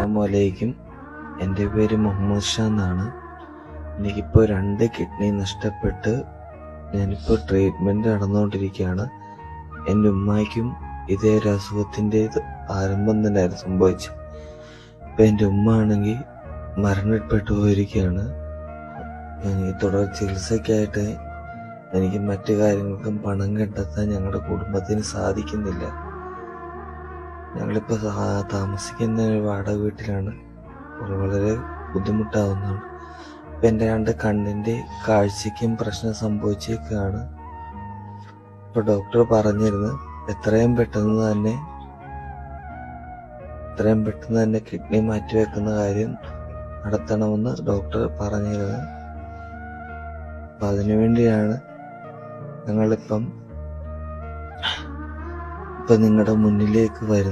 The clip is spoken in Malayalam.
അസ്സലാമലൈക്കും. എൻ്റെ പേര് മുഹമ്മദ് ഷാ എന്നാണ്. എനിക്കിപ്പോൾ 2 കിഡ്നി നഷ്ടപ്പെട്ട് ഞാനിപ്പോൾ ട്രീറ്റ്മെൻറ്റ് നടന്നുകൊണ്ടിരിക്കുകയാണ്. എൻ്റെ ഉമ്മായ്ക്കും ഇതേ ഒരു അസുഖത്തിൻ്റെ ആരംഭം തന്നെയായിരുന്നു സംഭവിച്ചത്. ഇപ്പം എൻ്റെ ഉമ്മ ആണെങ്കിൽ മരണപ്പെട്ടു പോയിരിക്കുകയാണ്. തുടർ ചികിത്സയ്ക്കായിട്ട് എനിക്ക് മറ്റു കാര്യങ്ങൾക്കും പണം കണ്ടെത്താൻ ഞങ്ങളുടെ കുടുംബത്തിന് സാധിക്കുന്നില്ല. ഞങ്ങളിപ്പോൾ താമസിക്കുന്ന ഒരു വാടക വീട്ടിലാണ്. വളരെ ബുദ്ധിമുട്ടാവുന്നതാണ്. ഇപ്പം എൻ്റെ 2 കണ്ണിൻ്റെ കാഴ്ചയ്ക്കും പ്രശ്നം സംഭവിച്ചേക്കാണ്. ഇപ്പോൾ ഡോക്ടർ പറഞ്ഞിരുന്നു എത്രയും പെട്ടെന്ന് തന്നെ കിഡ്നി മാറ്റിവെക്കുന്ന കാര്യം നടത്തണമെന്ന് ഡോക്ടർ പറഞ്ഞിരുന്നു. അപ്പം അതിനുവേണ്ടിയാണ് ഞങ്ങളിപ്പം നിങ്ങളുടെ മുന്നിലേക്ക് വരുന്നത്.